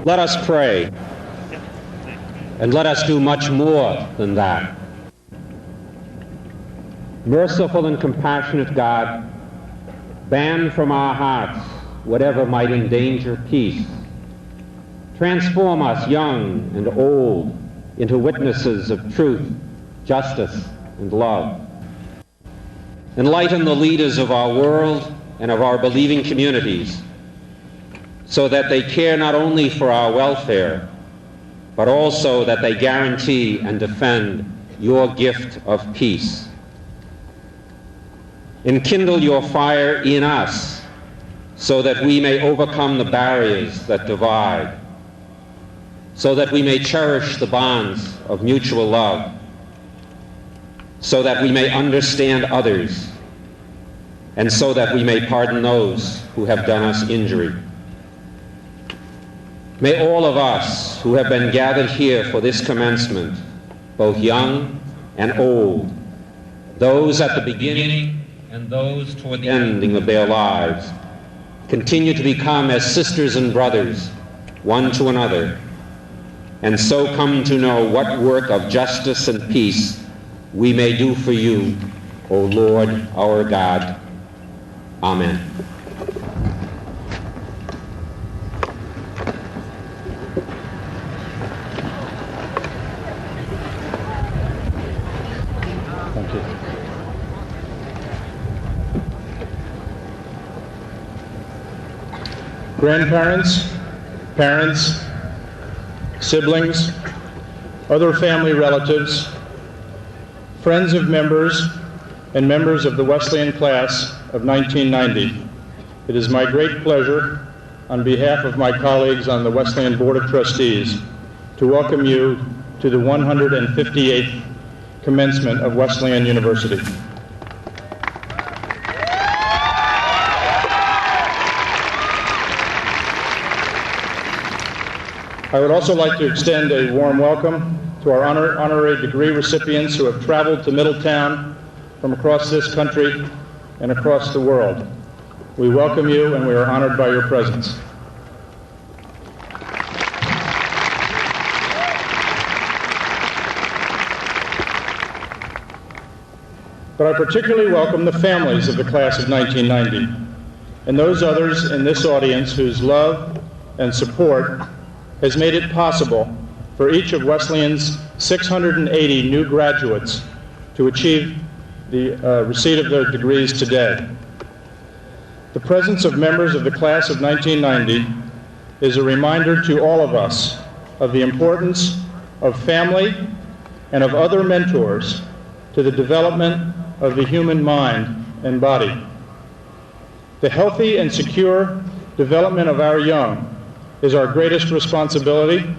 Let us pray, and let us do much more than that. Merciful and compassionate God, ban from our hearts whatever might endanger peace. Transform us, young and old, into witnesses of truth, justice, and love. Enlighten the leaders of our world and of our believing communities, so that they care not only for our welfare, but also that they guarantee and defend your gift of peace. Enkindle your fire in us, so that we may overcome the barriers that divide, so that we may cherish the bonds of mutual love, so that we may understand others, and so that we may pardon those who have done us injury. May all of us who have been gathered here for this commencement, both young and old, those at the beginning and those toward the ending of their lives, continue to become as sisters and brothers, one to another, and so come to know what work of justice and peace we may do for you, O Lord our God. Amen. Thank you. Grandparents, parents, siblings, other family relatives, friends of members, and members of the Wesleyan class of 1990. It is my great pleasure, on behalf of my colleagues on the Wesleyan Board of Trustees, to welcome you to the 158th commencement of Wesleyan University. I would also like to extend a warm welcome to our honorary degree recipients who have traveled to Middletown from across this country and across the world. We welcome you, and we are honored by your presence. But I particularly welcome the families of the class of 1990 and those others in this audience whose love and support has made it possible for each of Wesleyan's 680 new graduates to achieve the receipt of their degrees today. The presence of members of the class of 1990 is a reminder to all of us of the importance of family and of other mentors to the development of the human mind and body. The healthy and secure development of our young is our greatest responsibility,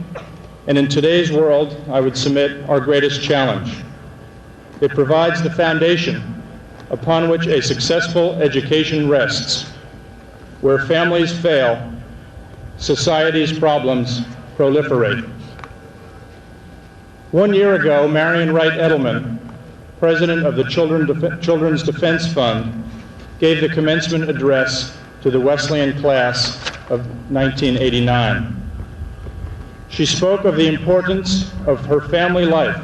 and in today's world, I would submit, our greatest challenge. It provides the foundation upon which a successful education rests. Where families fail, society's problems proliferate. 1 year ago, Marion Wright Edelman, president of the Children's Defense Fund, gave the commencement address to the Wesleyan class of 1989. She spoke of the importance of her family life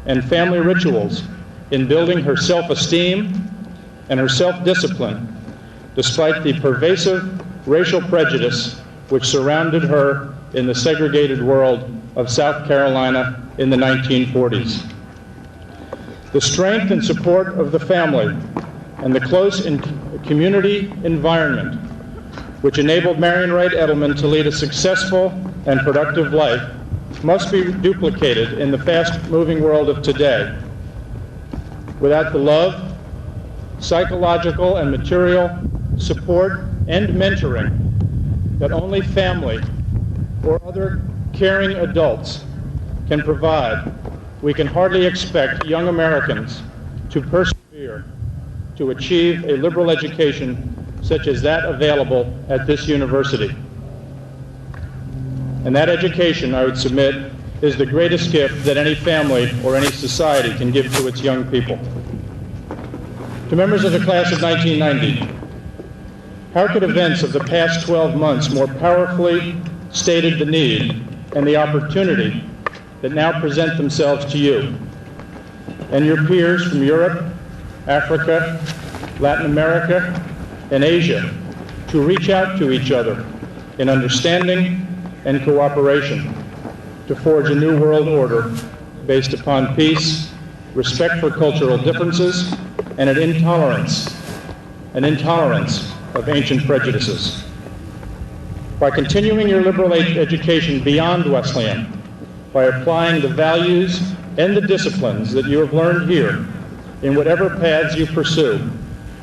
and family rituals in building her self-esteem and her self-discipline, despite the pervasive racial prejudice which surrounded her in the segregated world of South Carolina in the 1940s. The strength and support of the family and the close community environment which enabled Marion Wright Edelman to lead a successful and productive life must be duplicated in the fast-moving world of today. Without the love, psychological and material support and mentoring that only family or other caring adults can provide, we can hardly expect young Americans to persevere to achieve a liberal education such as that available at this university. And that education, I would submit, is the greatest gift that any family or any society can give to its young people. To members of the class of 1990, how could events of the past 12 months more powerfully stated the need and the opportunity that now present themselves to you and your peers from Europe, Africa, Latin America, and Asia to reach out to each other in understanding and cooperation to forge a new world order based upon peace, respect for cultural differences, and an intolerance of ancient prejudices. By continuing your liberal education beyond Wesleyan, by applying the values and the disciplines that you have learned here in whatever paths you pursue,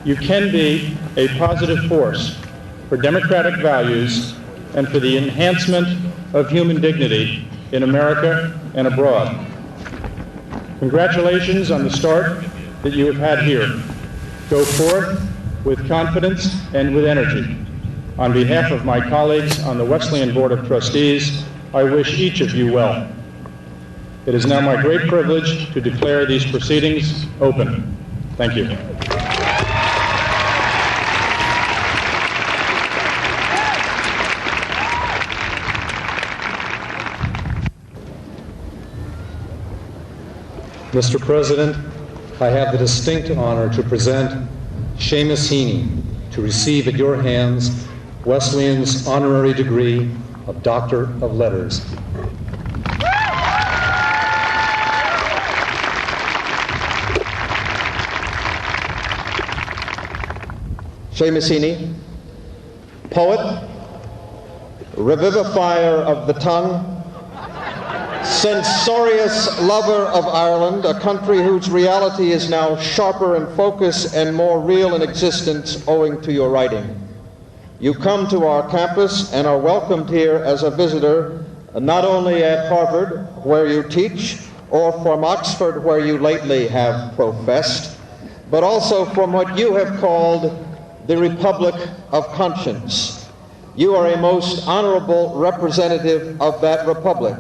you can be a positive force for democratic values and for the enhancement of human dignity in America and abroad. Congratulations on the start that you have had here. Go forth with confidence and with energy. On behalf of my colleagues on the Wesleyan Board of Trustees, I wish each of you well. It is now my great privilege to declare these proceedings open. Thank you. Mr. President, I have the distinct honor to present Seamus Heaney to receive at your hands Wesleyan's honorary degree of Doctor of Letters. Seamus Heaney, poet, revivifier of the tongue, censorious lover of Ireland, a country whose reality is now sharper in focus and more real in existence owing to your writing. You come to our campus and are welcomed here as a visitor, not only at Harvard, where you teach, or from Oxford, where you lately have professed, but also from what you have called the Republic of Conscience. You are a most honorable representative of that republic,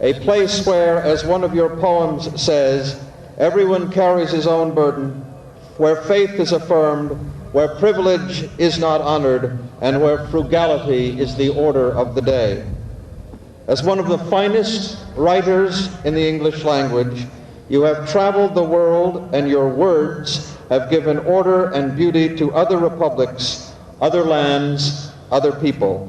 a place where, as one of your poems says, everyone carries his own burden, where faith is affirmed, where privilege is not honored, and where frugality is the order of the day. As one of the finest writers in the English language, you have traveled the world, and your words have given order and beauty to other republics, other lands, other people.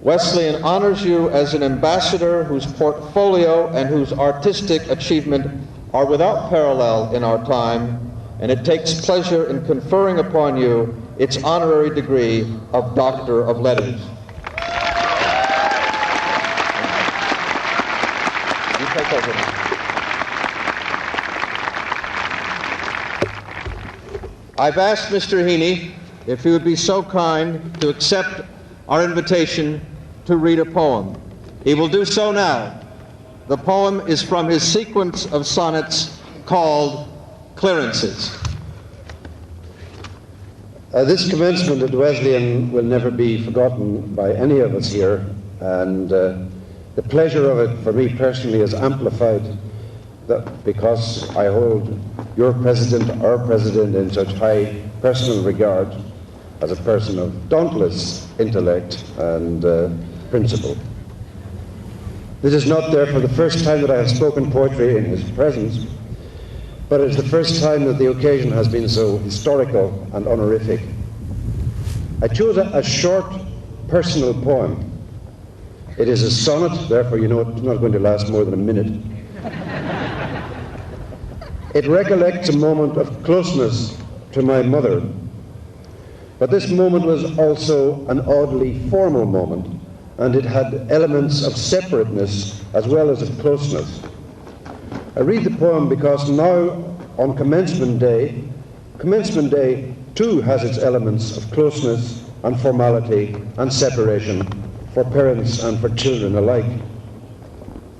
Wesleyan honors you as an ambassador whose portfolio and whose artistic achievement are without parallel in our time, and it takes pleasure in conferring upon you its honorary degree of Doctor of Letters. You take over now. I've asked Mr. Heaney if he would be so kind to accept our invitation to read a poem. He will do so now. The poem is from his sequence of sonnets called Clearances. This commencement at Wesleyan will never be forgotten by any of us here, and the pleasure of it for me personally is amplified because I hold your president, our president, in such high personal regard as a person of dauntless intellect and principle. This is not therefore the first time that I have spoken poetry in his presence, but it is the first time that the occasion has been so historical and honorific. I chose a short personal poem. It is a sonnet, therefore you know it's not going to last more than a minute. It recollects a moment of closeness to my mother, but this moment was also an oddly formal moment, and it had elements of separateness as well as of closeness. I read the poem because now, on Commencement Day too has its elements of closeness and formality and separation for parents and for children alike.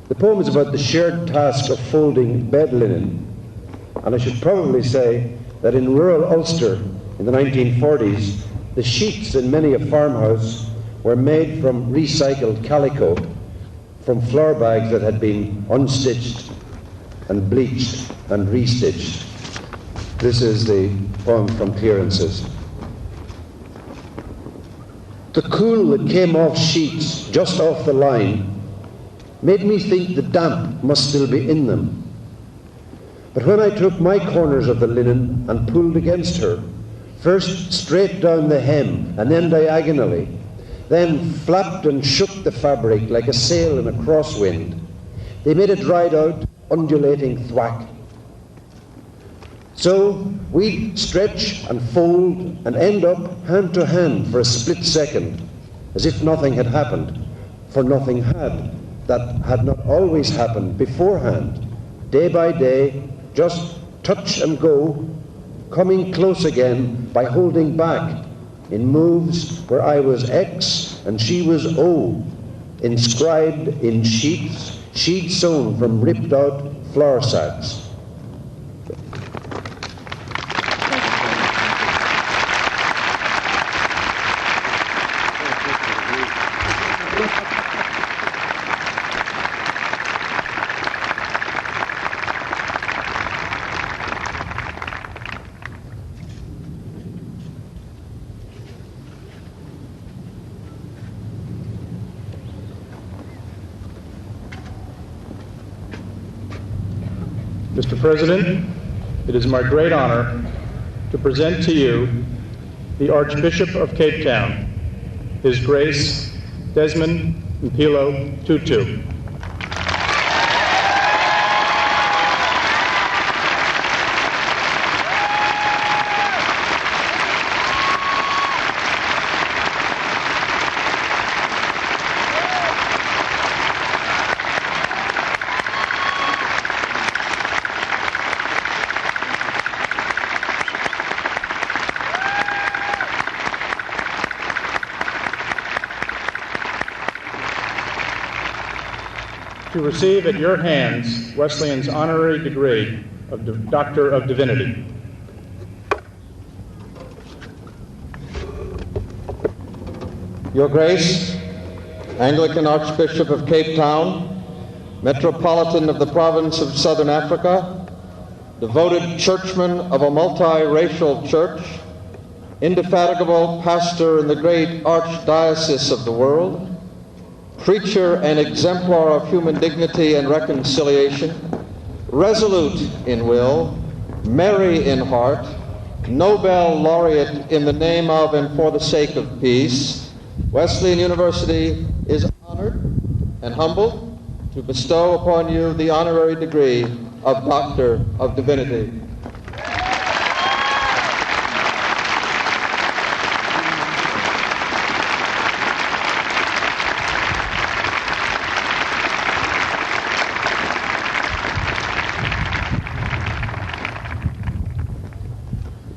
The poem is about the shared task of folding bed linen, and I should probably say that in rural Ulster in the 1940s, the sheets in many a farmhouse were made from recycled calico, from flour bags that had been unstitched and bleached and restitched. This is the poem from Clearances. The cool that came off sheets just off the line, made me think the damp must still be in them. But when I took my corners of the linen and pulled against her, first straight down the hem and then diagonally, then flapped and shook the fabric like a sail in a crosswind, they made a dried out, undulating thwack. So we stretch and fold and end up hand to hand for a split second, as if nothing had happened, for nothing had, that had not always happened beforehand, day by day, just touch and go, coming close again by holding back in moves where I was X and she was O, inscribed in sheets sewn from ripped out flour sacks. Mr. President, it is my great honor to present to you the Archbishop of Cape Town, His Grace Desmond Mikhael Tutu. To receive at your hands Wesleyan's honorary degree of Doctor of Divinity. Your Grace, Anglican Archbishop of Cape Town, Metropolitan of the Province of Southern Africa, devoted churchman of a multiracial church, indefatigable pastor in the great archdiocese of the world, preacher and exemplar of human dignity and reconciliation, resolute in will, merry in heart, Nobel laureate in the name of and for the sake of peace, Wesleyan University is honored and humbled to bestow upon you the honorary degree of Doctor of Divinity.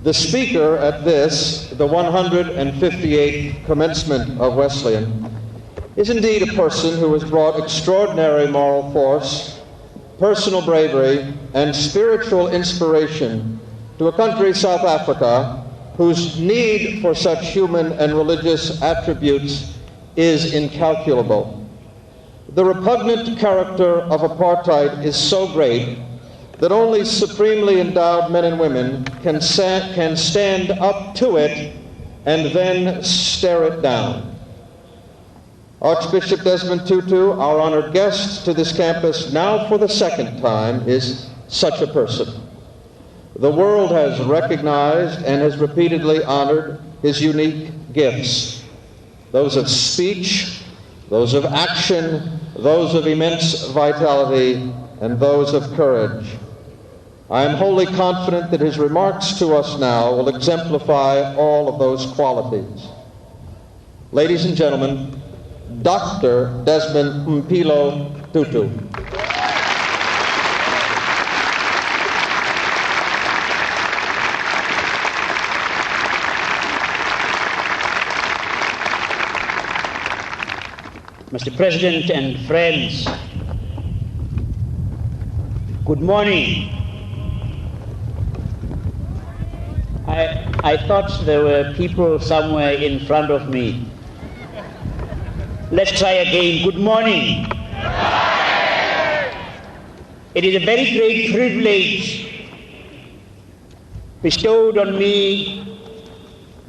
The speaker at this, the 158th commencement of Wesleyan, is indeed a person who has brought extraordinary moral force, personal bravery, and spiritual inspiration to a country, South Africa, whose need for such human and religious attributes is incalculable. The repugnant character of apartheid is so great that only supremely endowed men and women can stand up to it and then stare it down. Archbishop Desmond Tutu, our honored guest to this campus now for the second time, is such a person. The world has recognized and has repeatedly honored his unique gifts, those of speech, those of action, those of immense vitality, and those of courage. I am wholly confident that his remarks to us now will exemplify all of those qualities. Ladies and gentlemen, Dr. Desmond Mikhael Tutu. Mr. President and friends, good morning. I thought there were people somewhere in front of me. Let's try again. Good morning. It is a very great privilege bestowed on me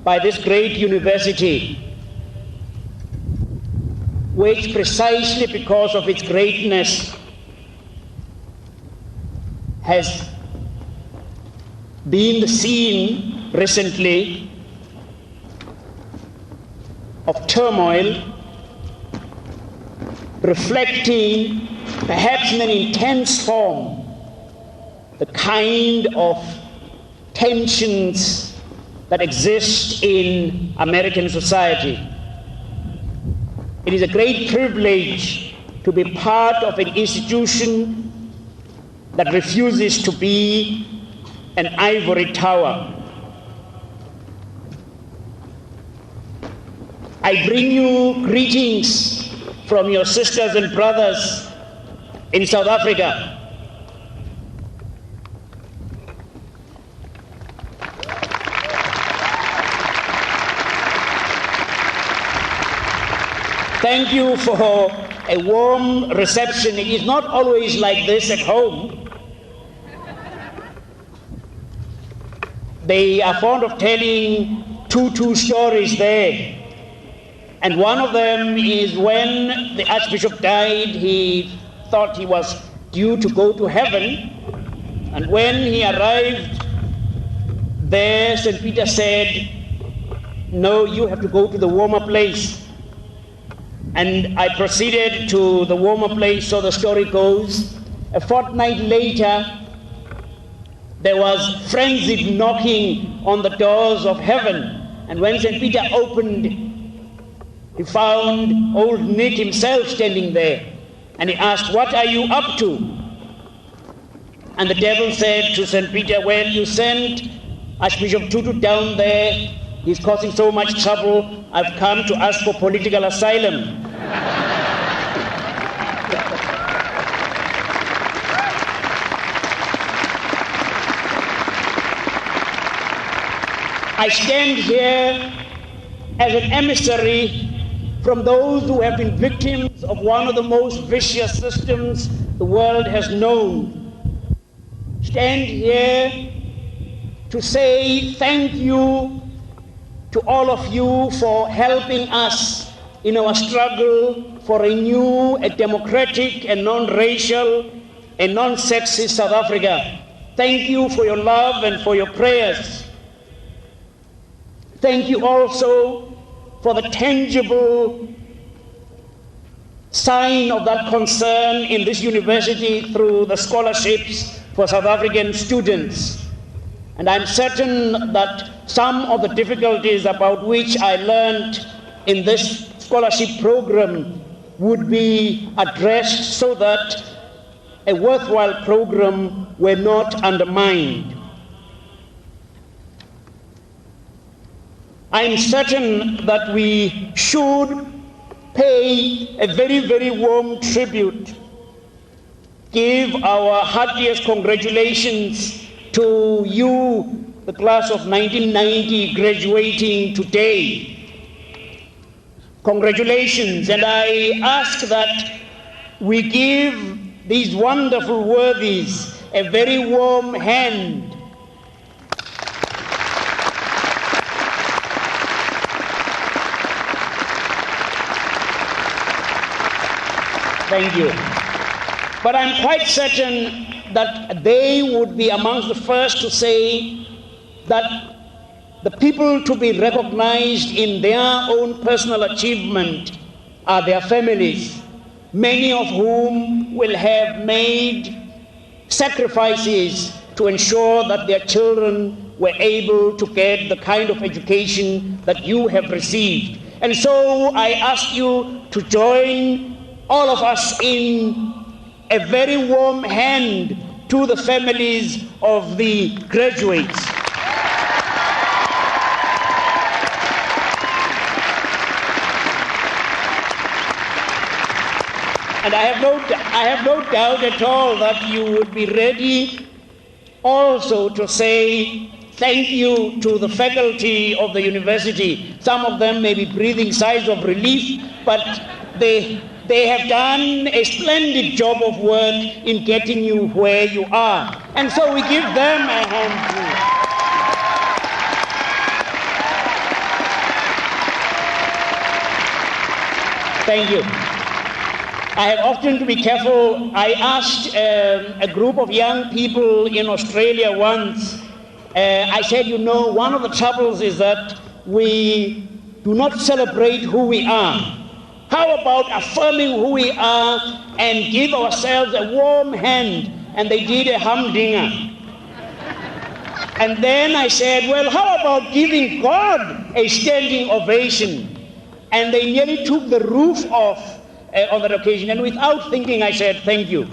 by this great university which precisely because of its greatness has been the scene recently of turmoil, reflecting perhaps in an intense form the kind of tensions that exist in American society. It is a great privilege to be part of an institution that refuses to be an ivory tower. I bring you greetings from your sisters and brothers in South Africa. Thank you for a warm reception. It is not always like this at home. They are fond of telling Tutu stories there. And one of them is when the Archbishop died, he thought he was due to go to heaven. And when he arrived there, St. Peter said, "No, you have to go to the warmer place." And I proceeded to the warmer place, so the story goes. A fortnight later, there was frenzied knocking on the doors of heaven. And when St. Peter opened, he found old Nick himself standing there. And he asked, "What are you up to?" And the devil said to St. Peter, "Well, you sent Archbishop Tutu down there. He's causing so much trouble. I've come to ask for political asylum." I stand here as an emissary from those who have been victims of one of the most vicious systems the world has known. Stand here to say thank you to all of you for helping us in our struggle for a new, a democratic, a non-racial, a non-sexist South Africa. Thank you for your love and for your prayers. Thank you also for the tangible sign of that concern in this university through the scholarships for South African students. And I'm certain that some of the difficulties about which I learned in this scholarship program would be addressed so that a worthwhile program were not undermined. I'm certain that we should pay a very, very warm tribute, give our heartiest congratulations to you, the class of 1990 graduating today. Congratulations, and I ask that we give these wonderful worthies a very warm hand. Thank you. But I'm quite certain that they would be amongst the first to say that the people to be recognized in their own personal achievement are their families, many of whom will have made sacrifices to ensure that their children were able to get the kind of education that you have received. And so I ask you to join all of us in a very warm hand to the families of the graduates. And I have no doubt at all that you would be ready also to say thank you to the faculty of the university. Some of them may be breathing sighs of relief, but they have done a splendid job of work in getting you where you are. And so we give them a hand too. Thank you. I have often to be careful. I asked a group of young people in Australia once, I said, you know, one of the troubles is that we do not celebrate who we are. How about affirming who we are and give ourselves a warm hand? And they did a humdinger. And then I said, well, how about giving God a standing ovation? And they nearly took the roof off on that occasion, and without thinking I said, thank you.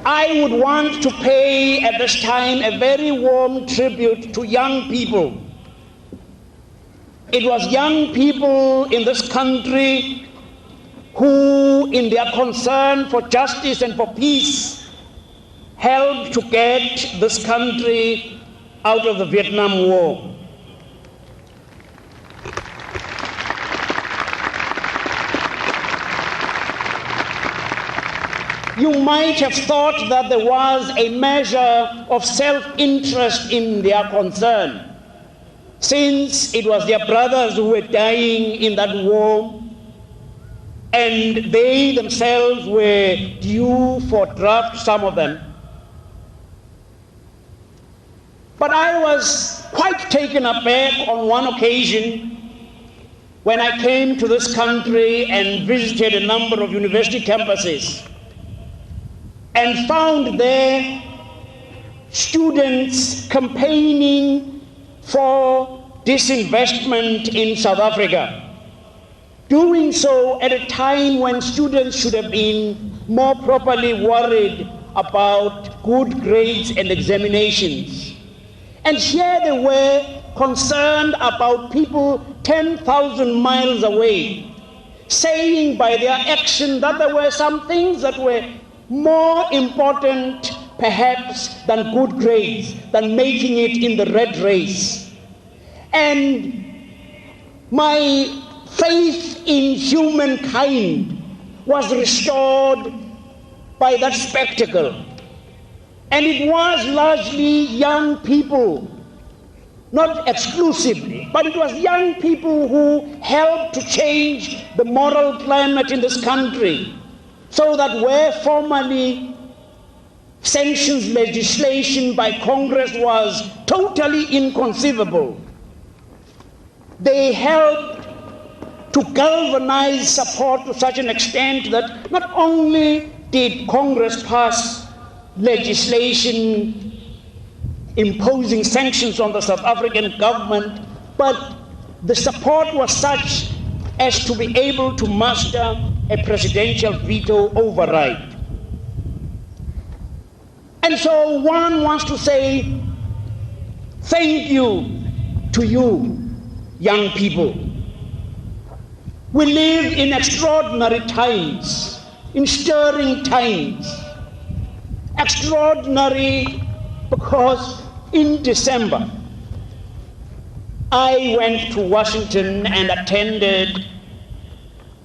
I would want to pay at this time a very warm tribute to young people. It was young people in this country who, in their concern for justice and for peace, helped to get this country out of the Vietnam War. You might have thought that there was a measure of self-interest in their concern, since it was their brothers who were dying in that war, and they themselves were due for draft, some of them. But I was quite taken aback on one occasion when I came to this country and visited a number of university campuses, and found there students campaigning for disinvestment in South Africa, doing so at a time when students should have been more properly worried about good grades and examinations. And here they were concerned about people 10,000 miles away, saying by their action that there were some things that were more important, perhaps, than good grades, than making it in the red race. And my faith in humankind was restored by that spectacle. And it was largely young people, not exclusively, but it was young people who helped to change the moral climate in this country, so that where formerly sanctions legislation by Congress was totally inconceivable, they helped to galvanize support to such an extent that not only did Congress pass legislation imposing sanctions on the South African government, but the support was such as to be able to muster a presidential veto override. And so one wants to say thank you to you, young people. We live in extraordinary times, in stirring times. Extraordinary because in December I went to Washington and attended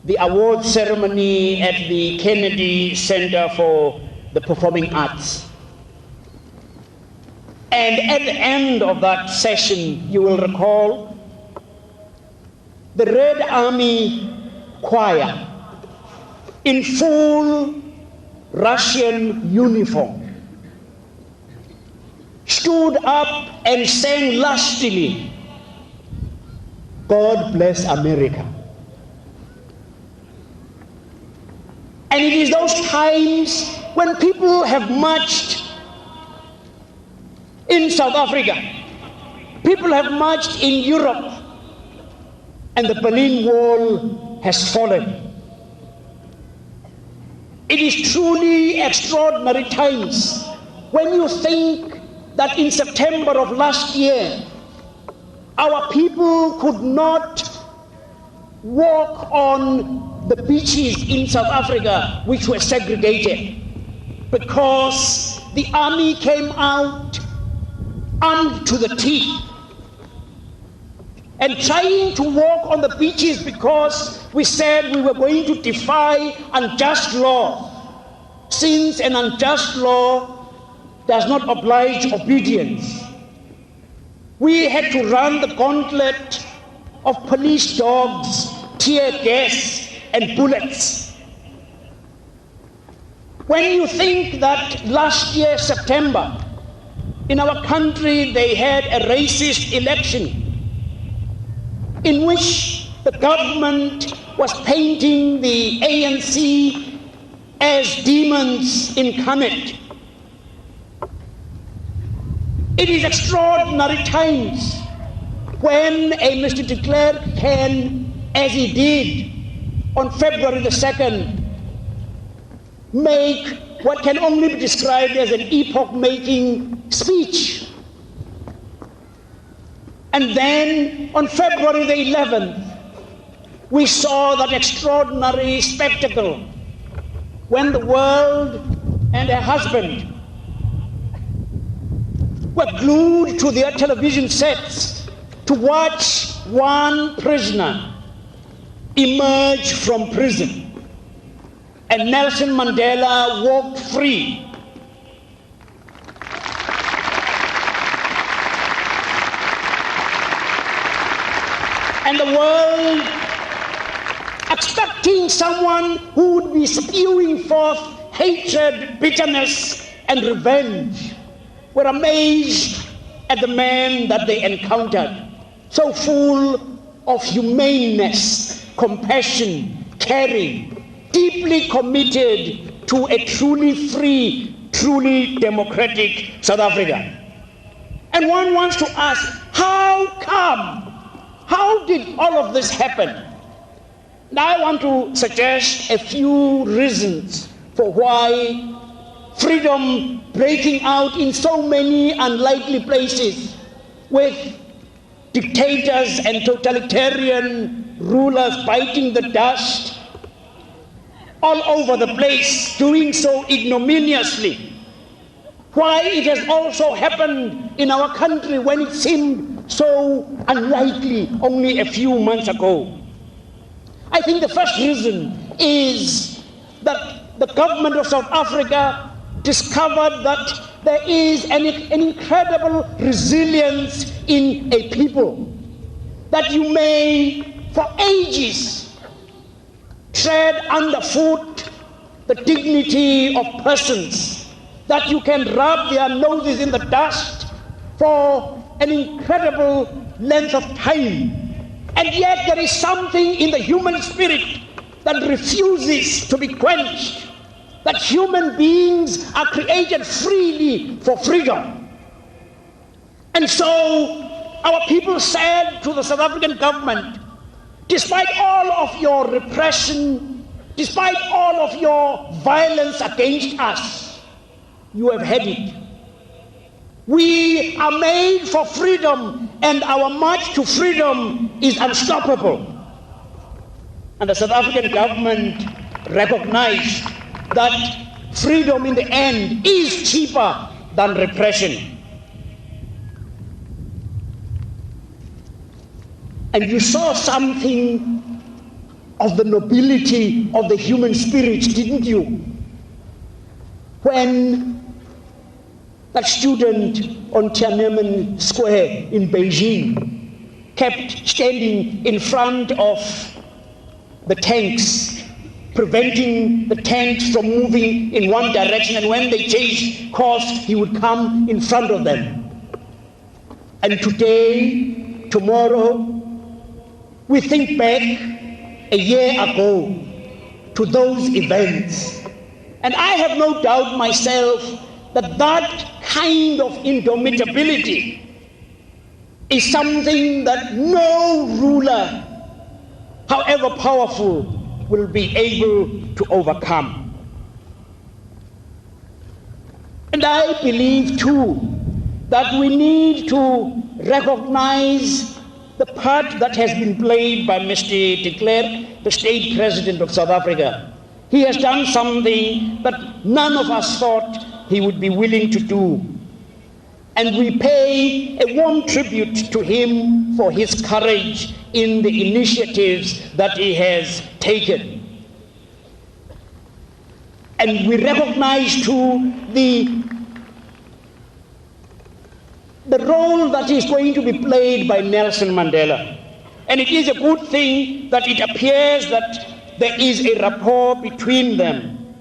the award ceremony at the Kennedy Center for the Performing Arts. And at the end of that session, you will recall, the Red Army Choir in full Russian uniform stood up and sang lustily, "God bless America." And it is those times when people have marched in South Africa, people have marched in Europe, and the Berlin Wall has fallen. It is truly extraordinary times when you think that in September of last year, our people could not walk on the beaches in South Africa, which were segregated, because the army came out armed to the teeth and trying to walk on the beaches because we said we were going to defy unjust law, since an unjust law does not oblige obedience. We had to run the gauntlet of police dogs, tear gas, and bullets. When you think that last year, September, in our country they had a racist election in which the government was painting the ANC as demons incarnate. It is extraordinary times when a Mr. de Klerk can, as he did on February the 2nd, make what can only be described as an epoch-making speech. And then on February the 11th, we saw that extraordinary spectacle when the world and her husband were glued to their television sets to watch one prisoner emerge from prison. And Nelson Mandela walked free. And the world, expecting someone who would be spewing forth hatred, bitterness, and revenge, were amazed at the man that they encountered, so full of humaneness, compassion, caring, deeply committed to a truly free, truly democratic South Africa. And one wants to ask, how come? How did all of this happen? And I want to suggest a few reasons for why freedom breaking out in so many unlikely places with dictators and totalitarian rulers biting the dust all over the place, doing so ignominiously. Why it has also happened in our country when it seemed so unlikely only a few months ago. I think the first reason is that the government of South Africa discovered that there is an incredible resilience in a people, that you may for ages tread underfoot the dignity of persons, that you can rub their noses in the dust for an incredible length of time, and yet there is something in the human spirit that refuses to be quenched, that human beings are created freely for freedom. And so our people said to the South African government, despite all of your repression, despite all of your violence against us, you have had it. We are made for freedom, and our march to freedom is unstoppable. And the South African government recognized that freedom in the end is cheaper than repression. And you saw something of the nobility of the human spirit, didn't you? When that student on Tiananmen Square in Beijing kept standing in front of the tanks, preventing the tanks from moving in one direction, and when they changed course, he would come in front of them. And today, tomorrow, we think back a year ago to those events. And I have no doubt myself that that kind of indomitability is something that no ruler, however powerful, will be able to overcome. And I believe too that we need to recognize the part that has been played by Mr. de Klerk, the state president of South Africa. He has done something that none of us thought he would be willing to do. And we pay a warm tribute to him for his courage in the initiatives that he has taken. And we recognize too the role that is going to be played by Nelson Mandela. And it is a good thing that it appears that there is a rapport between them.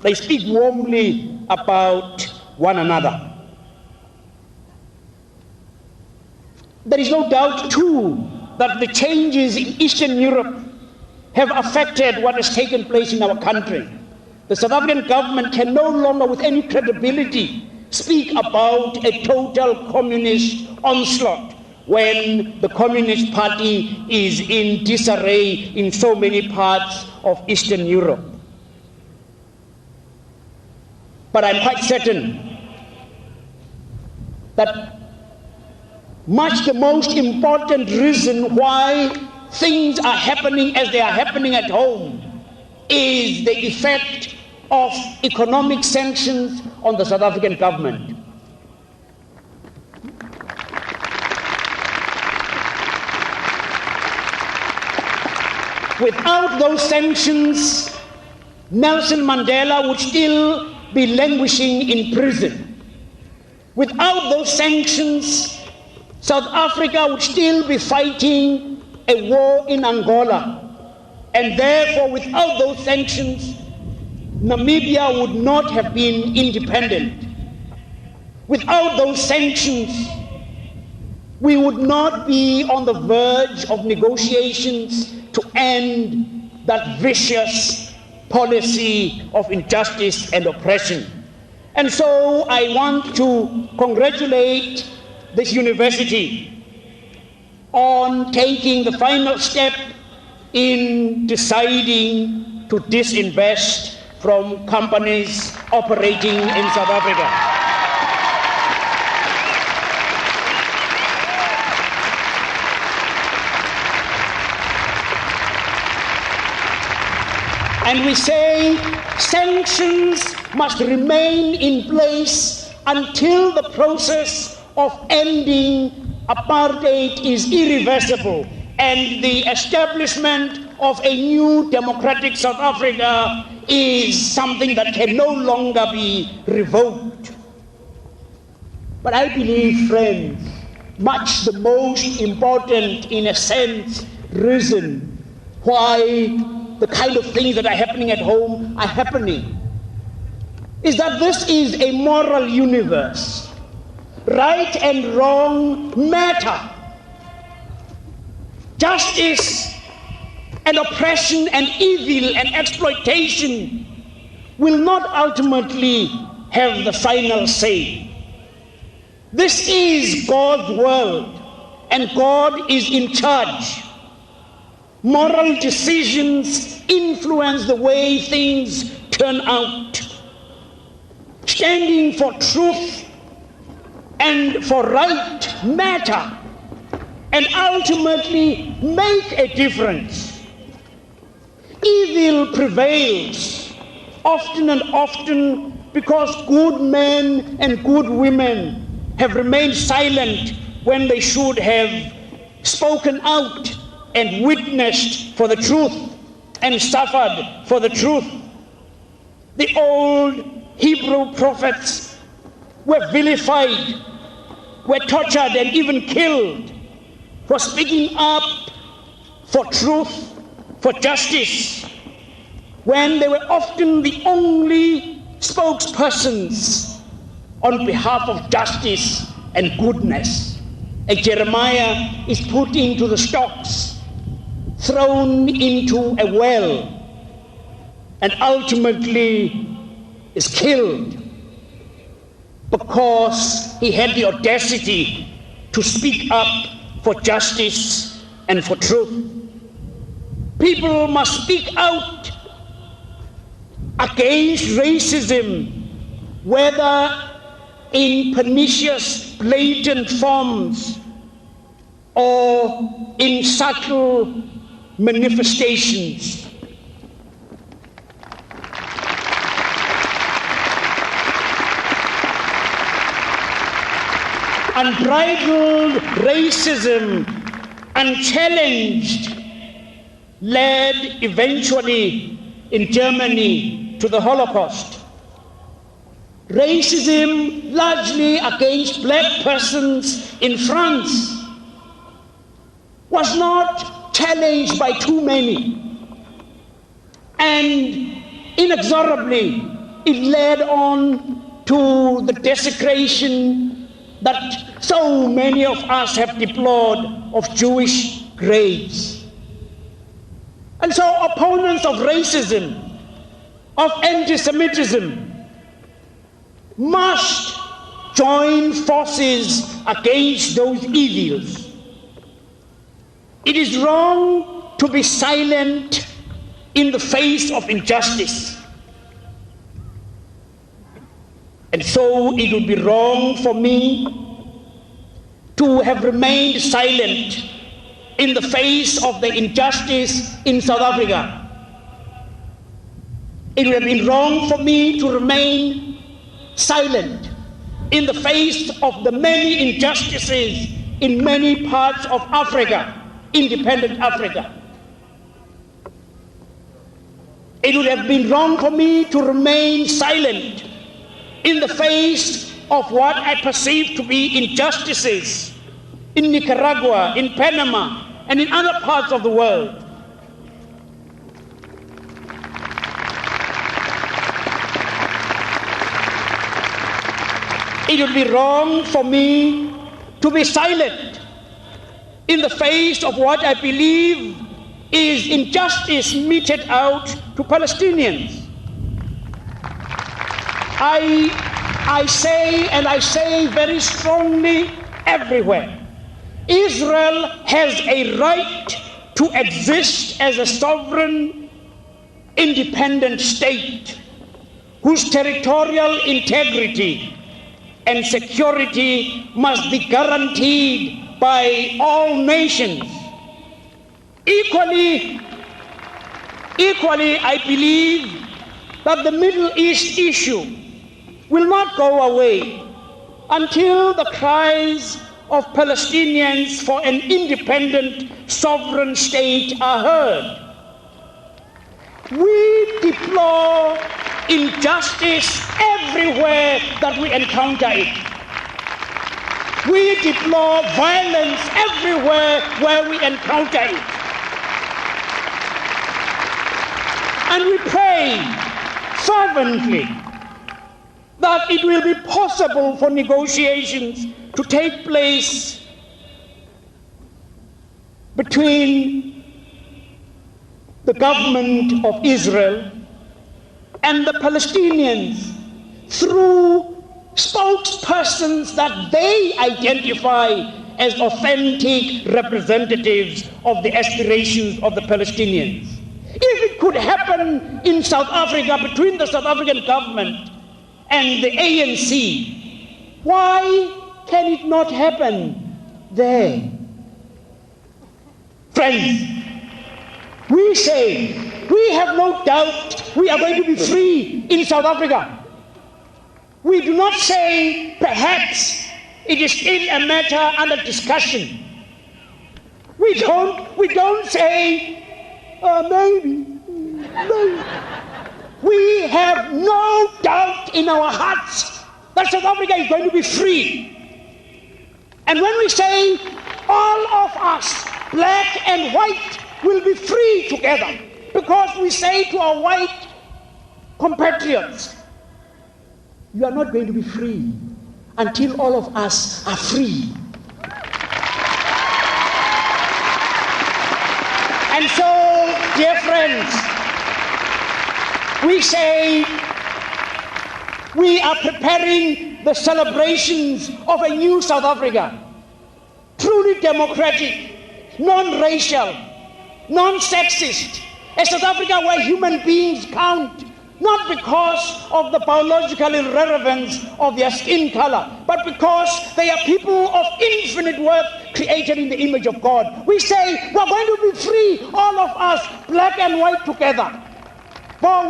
They speak warmly about one another. There is no doubt, too, that the changes in Eastern Europe have affected what has taken place in our country. The South African government can no longer, with any credibility, speak about a total communist onslaught when the Communist Party is in disarray in so many parts of Eastern Europe. But I'm quite certain that much the most important reason why things are happening as they are happening at home is the effect of economic sanctions on the South African government. Without those sanctions, Nelson Mandela would still be languishing in prison. Without those sanctions, South Africa would still be fighting a war in Angola. And therefore, without those sanctions, Namibia would not have been independent. Without those sanctions, we would not be on the verge of negotiations to end that vicious policy of injustice and oppression. And so I want to congratulate this university on taking the final step in deciding to disinvest from companies operating in South Africa. And we say sanctions must remain in place until the process of ending apartheid is irreversible and the establishment of a new democratic South Africa is something that can no longer be revoked. But I believe, friends, much the most important, in a sense, reason why the kind of things that are happening at home are happening is that this is a moral universe. Right and wrong matter. Justice and oppression and evil and exploitation will not ultimately have the final say. This is God's world, and God is in charge. Moral decisions influence the way things turn out. Standing for truth and for right matter, and ultimately make a difference. Evil prevails often and often because good men and good women have remained silent when they should have spoken out and witnessed for the truth and suffered for the truth. The old Hebrew prophets were vilified, were tortured and even killed for speaking up for truth, for justice, when they were often the only spokespersons on behalf of justice and goodness. A Jeremiah is put into the stocks, thrown into a well, and ultimately is killed because he had the audacity to speak up for justice and for truth. People must speak out against racism, whether in pernicious, blatant forms or in subtle manifestations. Unbridled racism, unchallenged, led eventually in Germany to the Holocaust. racism largely against black persons in France was not challenged by too many. And inexorably, it led on to the desecration that so many of us have deplored of Jewish graves. And so opponents of racism, of anti-Semitism, must join forces against those evils. It is wrong to be silent in the face of injustice. And so it would be wrong for me to have remained silent in the face of the injustice in South Africa. It would have been wrong for me to remain silent in the face of the many injustices in many parts of Africa, independent Africa. It would have been wrong for me to remain silent in the face of what I perceive to be injustices in Nicaragua, in Panama, and in other parts of the world. It would be wrong for me to be silent in the face of what I believe is injustice meted out to Palestinians. I say, and I say very strongly everywhere, Israel has a right to exist as a sovereign, independent state whose territorial integrity and security must be guaranteed by all nations. Equally, I believe that the Middle East issue will not go away until the cries of Palestinians for an independent, sovereign state are heard. We deplore injustice everywhere that we encounter it. We deplore violence everywhere where we encounter it. And we pray fervently that it will be possible for negotiations to take place between the government of Israel and the Palestinians through spokespersons that they identify as authentic representatives of the aspirations of the Palestinians. If it could happen in South Africa between the South African government and the ANC, why can it not happen there? Friends, we say we have no doubt we are going to be free in South Africa. We do not say perhaps it is still a matter under discussion. We don't say maybe. We have no doubt in our hearts that South Africa is going to be free. And when we say all of us, black and white, will be free together, because we say to our white compatriots, you are not going to be free until all of us are free. And so, dear friends, we say we are preparing the celebrations of a new South Africa, truly democratic, non-racial, non-sexist, a South Africa where human beings count, not because of the biological irrelevance of their skin color, but because they are people of infinite worth created in the image of God. We say we're going to be free, all of us, black and white together. For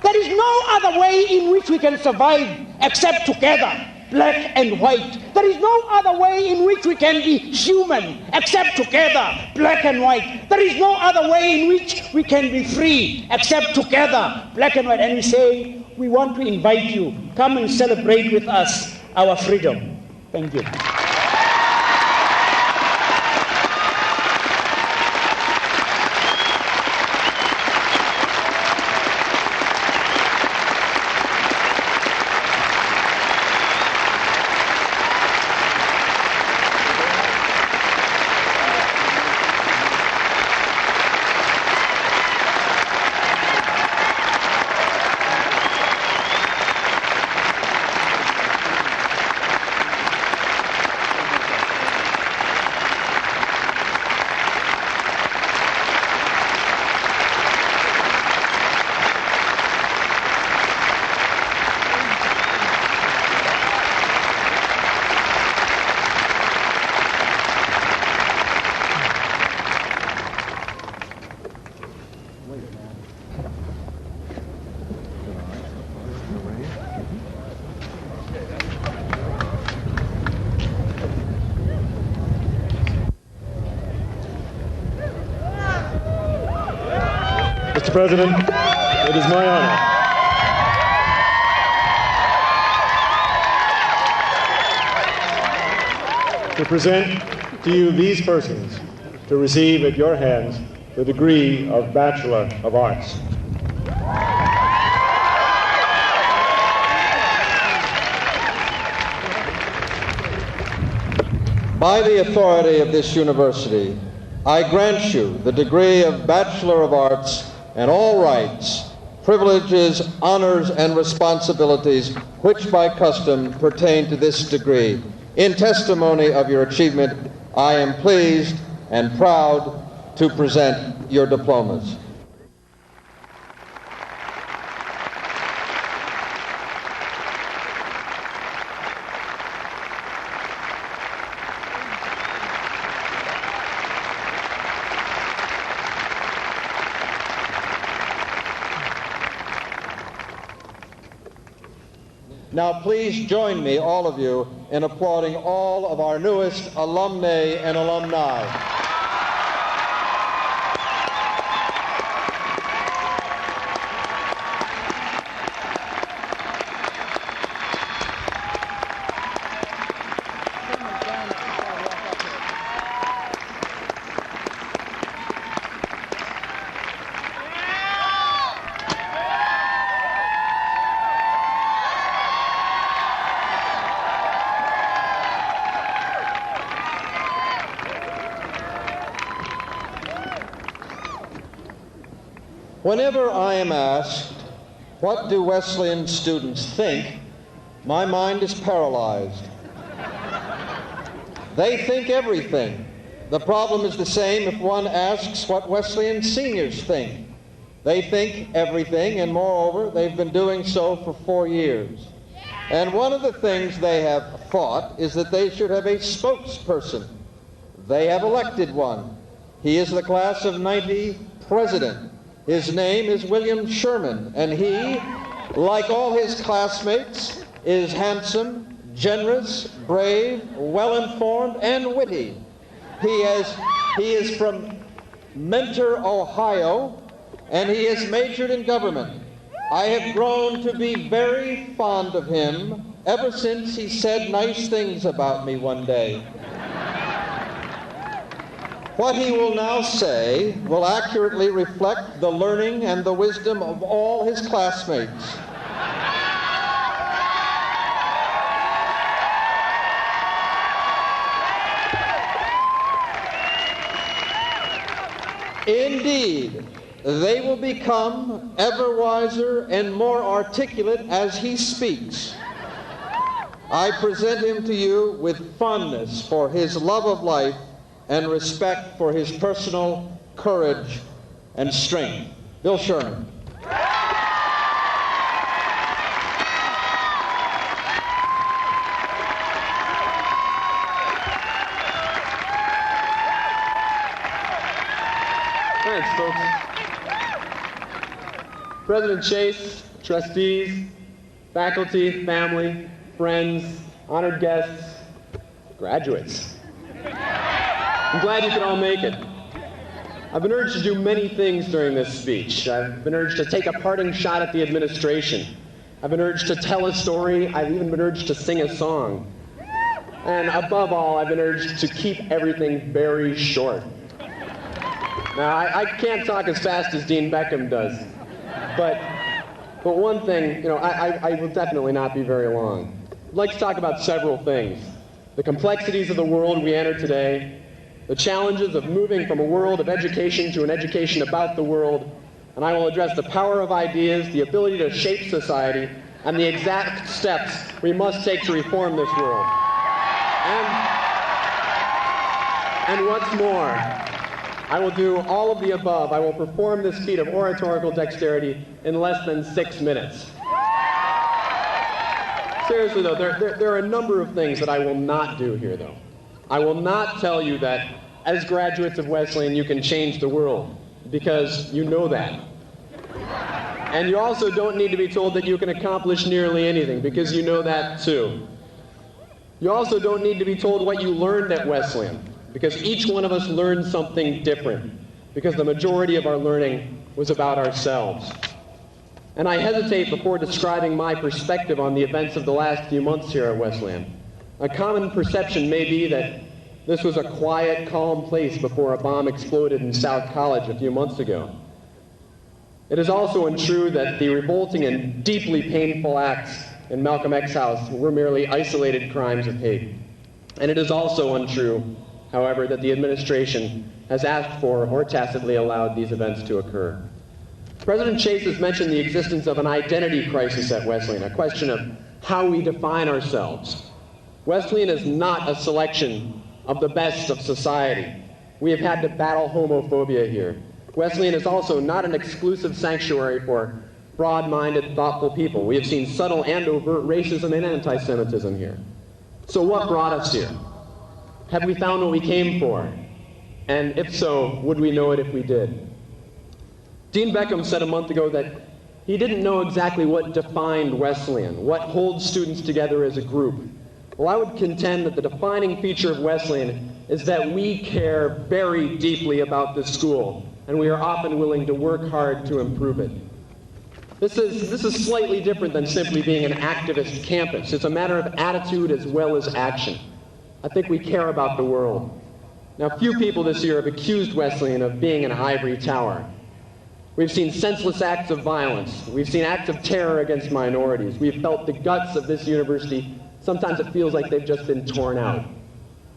there is no other way in which we can survive except together. black and white. There is no other way in which we can be human except together, black and white. There is no other way in which we can be free except together, black and white. And we say, we want to invite you, come and celebrate with us our freedom. Thank you. Mr. President, it is my honor to present to you these persons to receive at your hands the degree of Bachelor of Arts. By the authority of this university, I grant you the degree of Bachelor of Arts and all rights, privileges, honors, and responsibilities which by custom pertain to this degree. In testimony of your achievement, I am pleased and proud to present your diplomas. Now please join me, all of you, in applauding all of our newest alumnae and alumni. Whenever I am asked, what do Wesleyan students think, my mind is paralyzed. They think everything. The problem is the same if one asks what Wesleyan seniors think. They think everything, and moreover, they've been doing so for 4 years. And one of the things they have thought is that they should have a spokesperson. They have elected one. He is the class of '90 president. His name is William Sherman, and he, like all his classmates, is handsome, generous, brave, well-informed, and witty. He is from Mentor, Ohio, and he is majored in government. I have grown to be very fond of him ever since he said nice things about me one day. What he will now say will accurately reflect the learning and the wisdom of all his classmates. Indeed, they will become ever wiser and more articulate as he speaks. I present him to you with fondness for his love of life and respect for his personal courage and strength. Bill Sherman. Thanks, folks. President Chase, trustees, faculty, family, friends, honored guests, graduates. I'm glad you could all make it. I've been urged to do many things during this speech. I've been urged to take a parting shot at the administration. I've been urged to tell a story. I've even been urged to sing a song. And above all, I've been urged to keep everything very short. Now, I can't talk as fast as Dean Beckham does, but one thing, I will definitely not be very long. I'd like to talk about several things. The complexities of the world we enter today, the challenges of moving from a world of education to an education about the world, and I will address the power of ideas, the ability to shape society, and the exact steps we must take to reform this world. And what's more, I will do all of the above. I will perform this feat of oratorical dexterity in less than 6 minutes. Seriously though, there are a number of things that I will not do here though. I will not tell you that as graduates of Wesleyan you can change the world, because you know that. And you also don't need to be told that you can accomplish nearly anything, because you know that too. You also don't need to be told what you learned at Wesleyan, because each one of us learned something different, because the majority of our learning was about ourselves. And I hesitate before describing my perspective on the events of the last few months here at Wesleyan. A common perception may be that this was a quiet, calm place before a bomb exploded in South College a few months ago. It is also untrue that the revolting and deeply painful acts in Malcolm X's house were merely isolated crimes of hate. And it is also untrue, however, that the administration has asked for or tacitly allowed these events to occur. President Chase has mentioned the existence of an identity crisis at Wesleyan, a question of how we define ourselves. Wesleyan is not a selection of the best of society. We have had to battle homophobia here. Wesleyan is also not an exclusive sanctuary for broad-minded, thoughtful people. We have seen subtle and overt racism and anti-Semitism here. So what brought us here? Have we found what we came for? And if so, would we know it if we did? Dean Beckham said a month ago that he didn't know exactly what defined Wesleyan, what holds students together as a group. Well, I would contend that the defining feature of Wesleyan is that we care very deeply about this school, and we are often willing to work hard to improve it. This is slightly different than simply being an activist campus. It's a matter of attitude as well as action. I think we care about the world. Now, few people this year have accused Wesleyan of being an ivory tower. We've seen senseless acts of violence. We've seen acts of terror against minorities. We've felt the guts of this university. Sometimes it feels like they've just been torn out.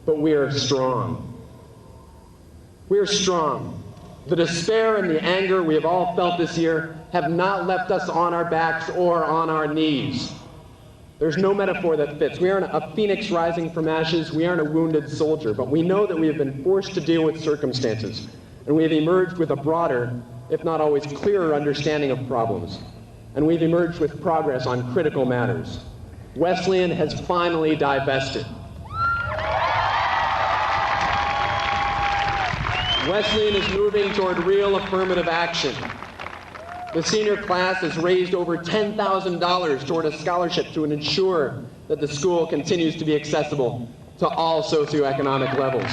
But we are strong. We are strong. The despair and the anger we have all felt this year have not left us on our backs or on our knees. There's no metaphor that fits. We aren't a phoenix rising from ashes. We aren't a wounded soldier. But we know that we have been forced to deal with circumstances. And we have emerged with a broader, if not always clearer, understanding of problems. And we've emerged with progress on critical matters. Wesleyan has finally divested. Wesleyan is moving toward real affirmative action. The senior class has raised over $10,000 toward a scholarship to ensure that the school continues to be accessible to all socioeconomic levels.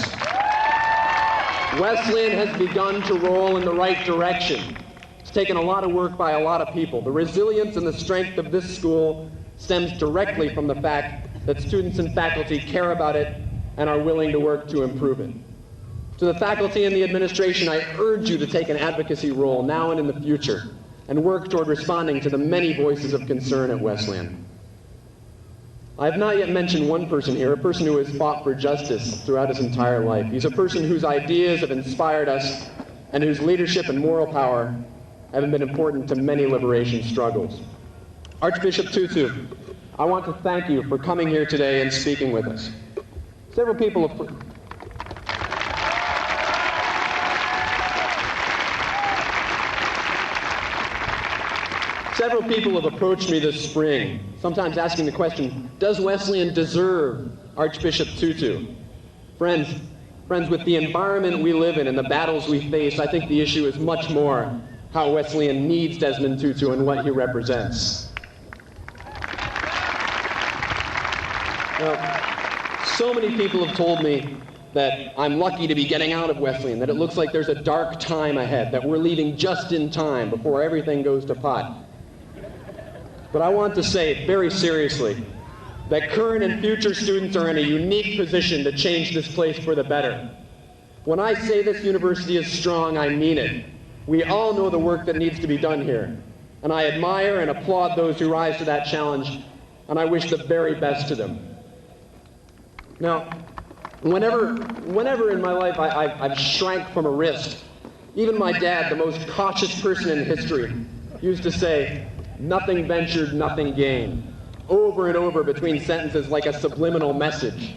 Wesleyan has begun to roll in the right direction. It's taken a lot of work by a lot of people. The resilience and the strength of this school stems directly from the fact that students and faculty care about it and are willing to work to improve it. To the faculty and the administration, I urge you to take an advocacy role now and in the future and work toward responding to the many voices of concern at Wesleyan. I have not yet mentioned one person here, a person who has fought for justice throughout his entire life. He's a person whose ideas have inspired us and whose leadership and moral power have been important to many liberation struggles. Archbishop Tutu, I want to thank you for coming here today and speaking with us. Several people have approached me this spring, sometimes asking the question, does Wesleyan deserve Archbishop Tutu? Friends, with the environment we live in and the battles we face, I think the issue is much more how Wesleyan needs Desmond Tutu and what he represents. Now, so many people have told me that I'm lucky to be getting out of Wesleyan, that it looks like there's a dark time ahead, that we're leaving just in time before everything goes to pot. But I want to say very seriously that current and future students are in a unique position to change this place for the better. When I say this university is strong, I mean it. We all know the work that needs to be done here, and I admire and applaud those who rise to that challenge, and I wish the very best to them. Now, whenever in my life I've shrank from a risk, even my dad, the most cautious person in history, used to say, "Nothing ventured, nothing gained," over and over between sentences like a subliminal message.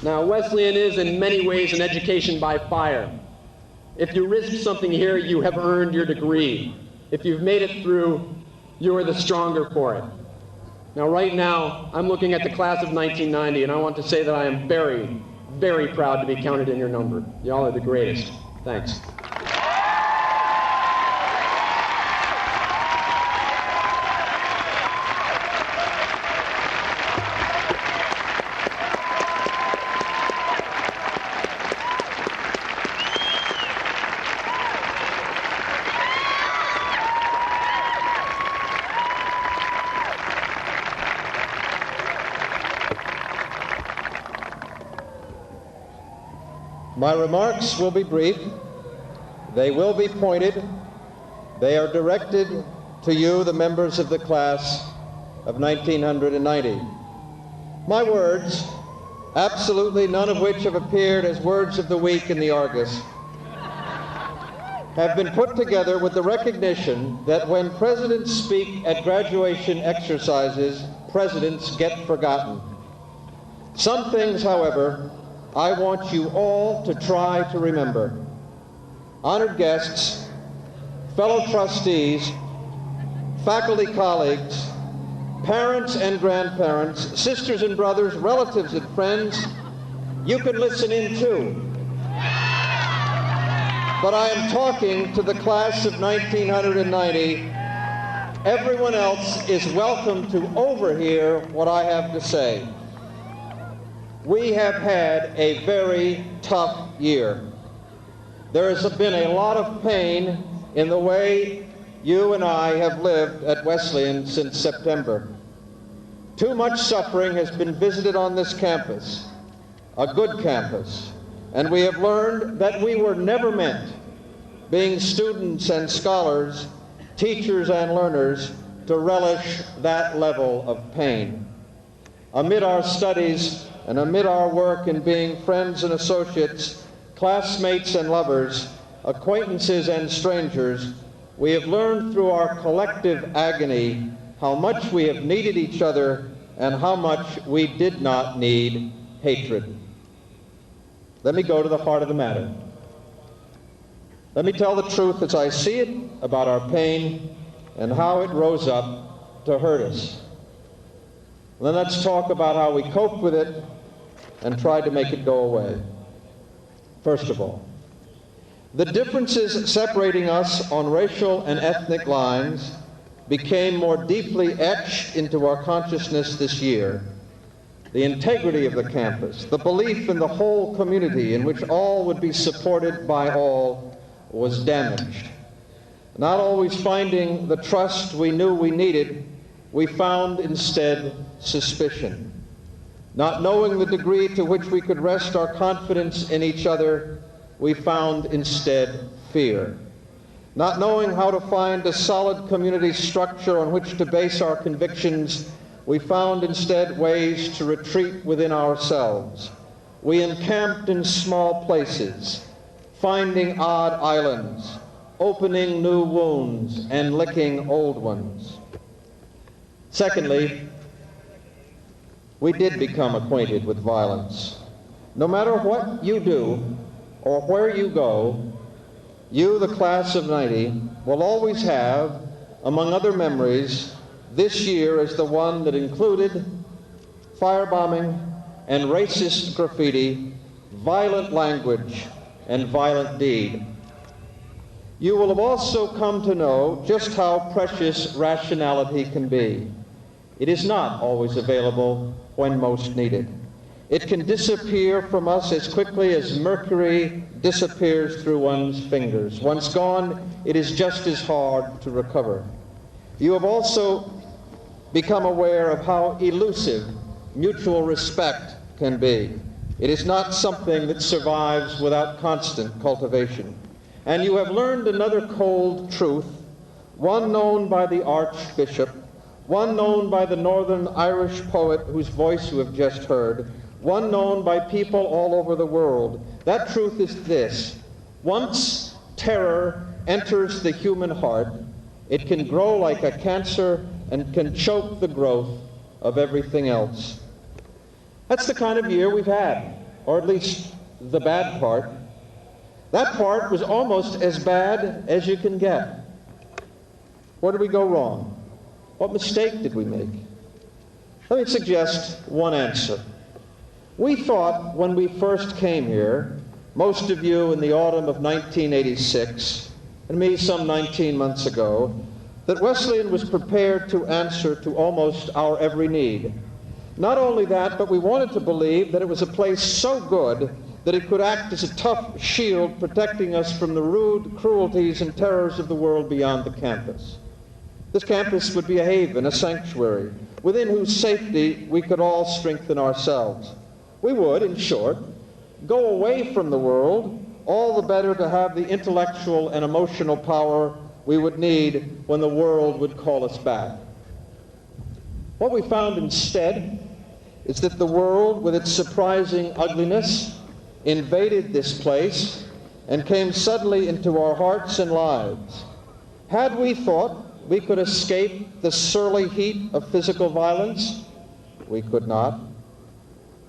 Now, Wesleyan is in many ways an education by fire. If you risk something here, you have earned your degree. If you've made it through, you are the stronger for it. Now, right now, I'm looking at the class of 1990, and I want to say that I am very, very proud to be counted in your number. Y'all are the greatest. Thanks. My remarks will be brief. They will be pointed. They are directed to you, the members of the class of 1990. My words, absolutely none of which have appeared as words of the week in the Argus, have been put together with the recognition that when presidents speak at graduation exercises, presidents get forgotten. Some things, however, I want you all to try to remember. Honored guests, fellow trustees, faculty colleagues, parents and grandparents, sisters and brothers, relatives and friends, you can listen in too. But I am talking to the class of 1990. Everyone else is welcome to overhear what I have to say. We have had a very tough year. There has been a lot of pain in the way you and I have lived at Wesleyan since September. Too much suffering has been visited on this campus, a good campus, and we have learned that we were never meant, being students and scholars, teachers and learners, to relish that level of pain. Amid our studies and amid our work in being friends and associates, classmates and lovers, acquaintances and strangers, we have learned through our collective agony how much we have needed each other and how much we did not need hatred. Let me go to the heart of the matter. Let me tell the truth as I see it about our pain and how it rose up to hurt us. Then let's talk about how we coped with it and tried to make it go away. First of all, the differences separating us on racial and ethnic lines became more deeply etched into our consciousness this year. The integrity of the campus, the belief in the whole community in which all would be supported by all, was damaged. Not always finding the trust we knew we needed, we found instead suspicion. Not knowing the degree to which we could rest our confidence in each other, we found instead fear. Not knowing how to find a solid community structure on which to base our convictions, we found instead ways to retreat within ourselves. We encamped in small places, finding odd islands, opening new wounds, and licking old ones. Secondly, we did become acquainted with violence. No matter what you do or where you go, you, the class of 90, will always have, among other memories, this year as the one that included firebombing and racist graffiti, violent language, and violent deed. You will have also come to know just how precious rationality can be. It is not always available when most needed. It can disappear from us as quickly as mercury disappears through one's fingers. Once gone, it is just as hard to recover. You have also become aware of how elusive mutual respect can be. It is not something that survives without constant cultivation. And you have learned another cold truth, one known by the Archbishop, one known by the Northern Irish poet whose voice you have just heard, one known by people all over the world. That truth is this: once terror enters the human heart, it can grow like a cancer and can choke the growth of everything else. That's the kind of year we've had, or at least the bad part. That part was almost as bad as you can get. Where did we go wrong? What mistake did we make? Let me suggest one answer. We thought when we first came here, most of you in the autumn of 1986, and me some 19 months ago, that Wesleyan was prepared to answer to almost our every need. Not only that, but we wanted to believe that it was a place so good that it could act as a tough shield protecting us from the rude cruelties and terrors of the world beyond the campus. This campus would be a haven, a sanctuary, within whose safety we could all strengthen ourselves. We would, in short, go away from the world, all the better to have the intellectual and emotional power we would need when the world would call us back. What we found instead is that the world, with its surprising ugliness, invaded this place and came suddenly into our hearts and lives. Had we thought we could escape the surly heat of physical violence, we could not.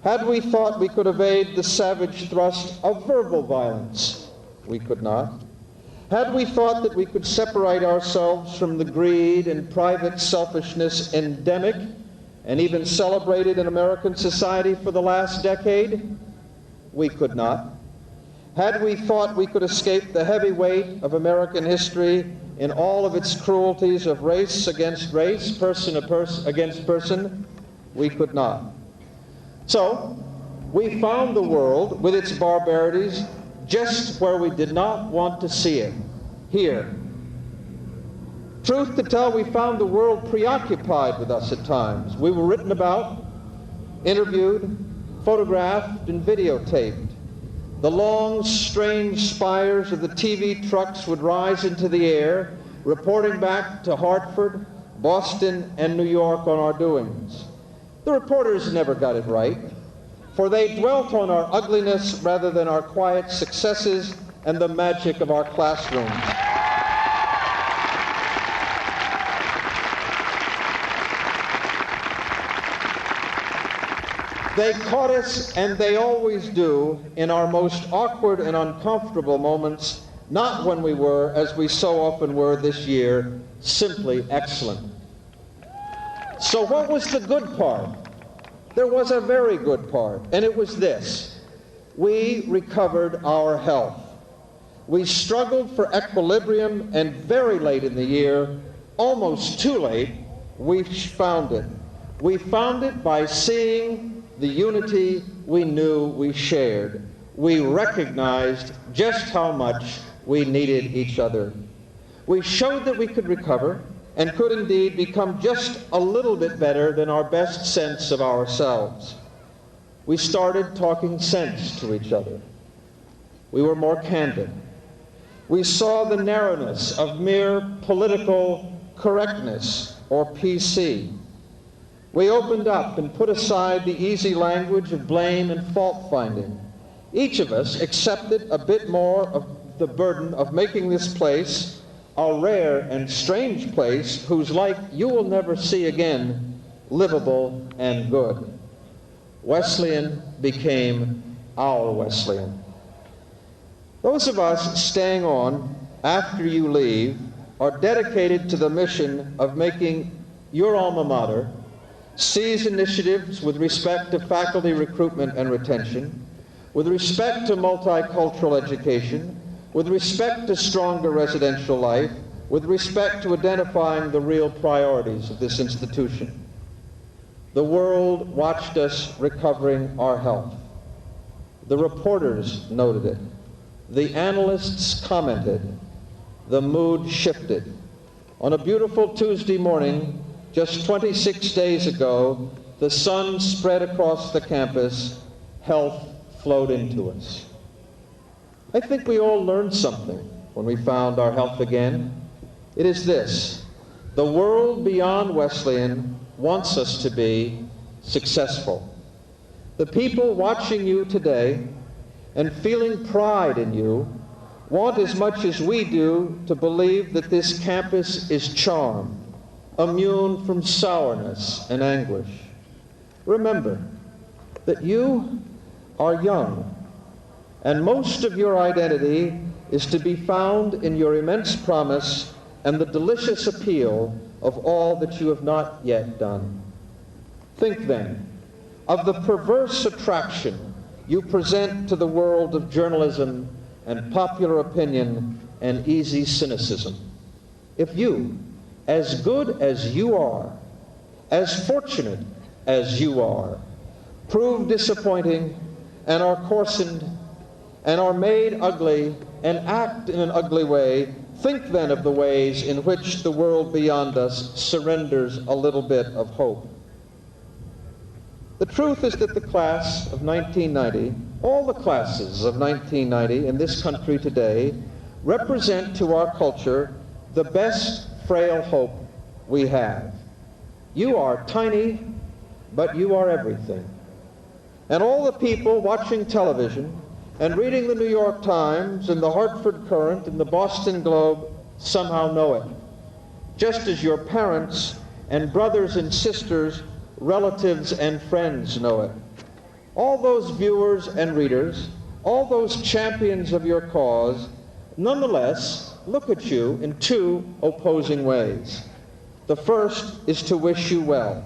Had we thought we could evade the savage thrust of verbal violence, we could not. Had we thought that we could separate ourselves from the greed and private selfishness endemic and even celebrated in American society for the last decade, we could not. Had we thought we could escape the heavy weight of American history in all of its cruelties of race against race, person against person, we could not. So, we found the world with its barbarities just where we did not want to see it, here. Truth to tell, we found the world preoccupied with us at times. We were written about, interviewed, photographed, and videotaped. The long, strange spires of the TV trucks would rise into the air, reporting back to Hartford, Boston, and New York on our doings. The reporters never got it right, for they dwelt on our ugliness rather than our quiet successes and the magic of our classrooms. They caught us, and they always do, in our most awkward and uncomfortable moments, not when we were, as we so often were this year, simply excellent. So what was the good part? There was a very good part, and it was this: we recovered our health. We struggled for equilibrium, and very late in the year, almost too late, we found it. We found it by seeing the unity we knew we shared. We recognized just how much we needed each other. We showed that we could recover and could indeed become just a little bit better than our best sense of ourselves. We started talking sense to each other. We were more candid. We saw the narrowness of mere political correctness, or PC. We opened up and put aside the easy language of blame and fault-finding. Each of us accepted a bit more of the burden of making this place a rare and strange place whose like you will never see again, livable and good. Wesleyan became our Wesleyan. Those of us staying on after you leave are dedicated to the mission of making your alma mater seize initiatives with respect to faculty recruitment and retention, with respect to multicultural education, with respect to stronger residential life, with respect to identifying the real priorities of this institution. The world watched us recovering our health. The reporters noted it. The analysts commented. The mood shifted. On a beautiful Tuesday morning, just 26 days ago, the sun spread across the campus. Health flowed into us. I think we all learned something when we found our health again. It is this: the world beyond Wesleyan wants us to be successful. The people watching you today and feeling pride in you want as much as we do to believe that this campus is charmed, immune from sourness and anguish. Remember that you are young, and most of your identity is to be found in your immense promise and the delicious appeal of all that you have not yet done. Think then of the perverse attraction you present to the world of journalism and popular opinion and easy cynicism. If you, as good as you are, as fortunate as you are, prove disappointing and are coarsened and are made ugly and act in an ugly way, think then of the ways in which the world beyond us surrenders a little bit of hope. The truth is that the class of 1990, all the classes of 1990 in this country today, represent to our culture the best frail hope we have. You are tiny, but you are everything. And all the people watching television and reading the New York Times and the Hartford Courant and the Boston Globe somehow know it, just as your parents and brothers and sisters, relatives and friends know it. All those viewers and readers, all those champions of your cause, nonetheless look at you in two opposing ways. The first is to wish you well.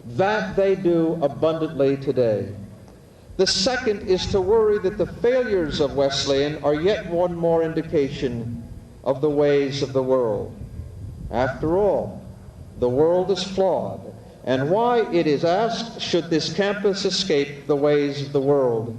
That they do abundantly today. The second is to worry that the failures of Wesleyan are yet one more indication of the ways of the world. After all, the world is flawed, and why, it is asked, should this campus escape the ways of the world?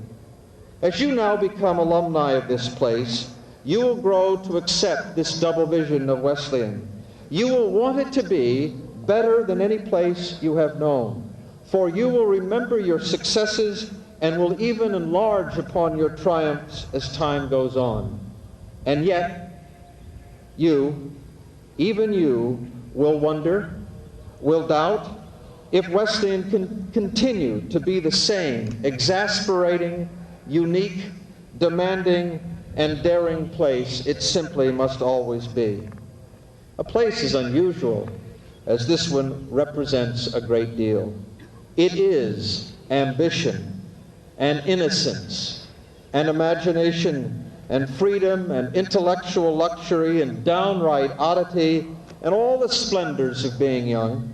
As you now become alumni of this place, you will grow to accept this double vision of Wesleyan. You will want it to be better than any place you have known, for you will remember your successes and will even enlarge upon your triumphs as time goes on. And yet, you, even you, will wonder, will doubt, if Wesleyan can continue to be the same exasperating, unique, demanding, and daring place it simply must always be. A place as unusual as this one represents a great deal. It is ambition and innocence and imagination and freedom and intellectual luxury and downright oddity and all the splendors of being young,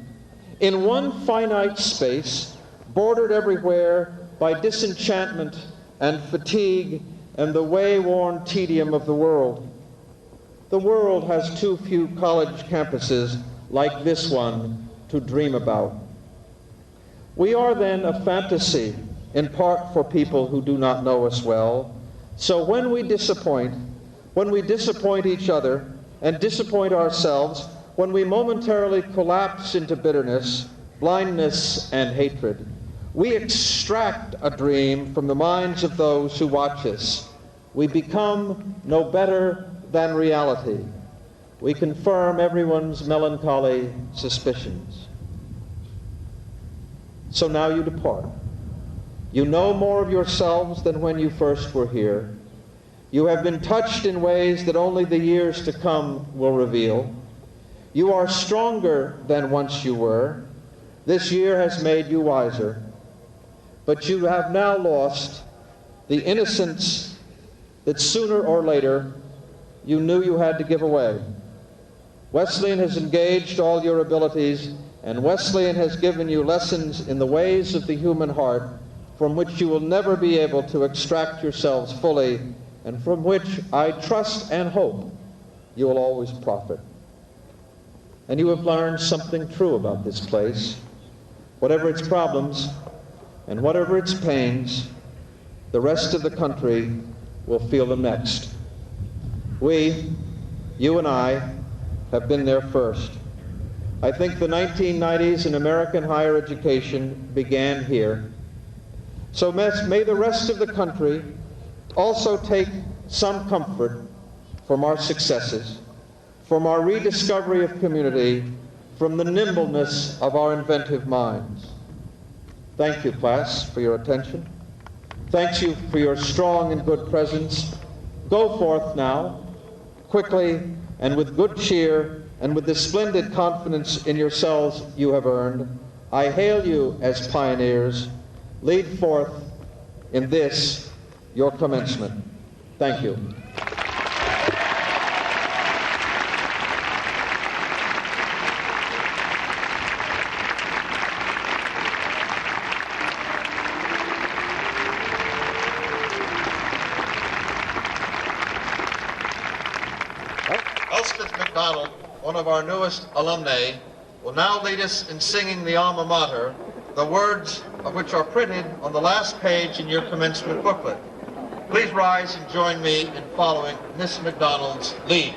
in one finite space, bordered everywhere by disenchantment and fatigue and the way-worn tedium of the world. The world has too few college campuses like this one to dream about. We are then a fantasy, in part for people who do not know us well. So when we disappoint each other and disappoint ourselves, when we momentarily collapse into bitterness, blindness, and hatred, we extract a dream from the minds of those who watch us. We become no better than reality. We confirm everyone's melancholy suspicions. So now you depart. You know more of yourselves than when you first were here. You have been touched in ways that only the years to come will reveal. You are stronger than once you were. This year has made you wiser. But you have now lost the innocence that sooner or later you knew you had to give away. Wesleyan has engaged all your abilities, and Wesleyan has given you lessons in the ways of the human heart from which you will never be able to extract yourselves fully, and from which I trust and hope you will always profit. And you have learned something true about this place. whatever its problems, and whatever its pains, the rest of the country will feel them next. We, you and I, have been there first. I think the 1990s in American higher education began here. So may the rest of the country also take some comfort from our successes, from our rediscovery of community, from the nimbleness of our inventive minds. Thank you, class, for your attention. Thank you for your strong and good presence. Go forth now, quickly and with good cheer and with the splendid confidence in yourselves you have earned. I hail you as pioneers. Lead forth in this, your commencement. Thank you. Elspeth Macdonald, one of our newest alumnae, will now lead us in singing the Alma Mater, the words of which are printed on the last page in your commencement booklet. Please rise and join me in following Miss Macdonald's lead.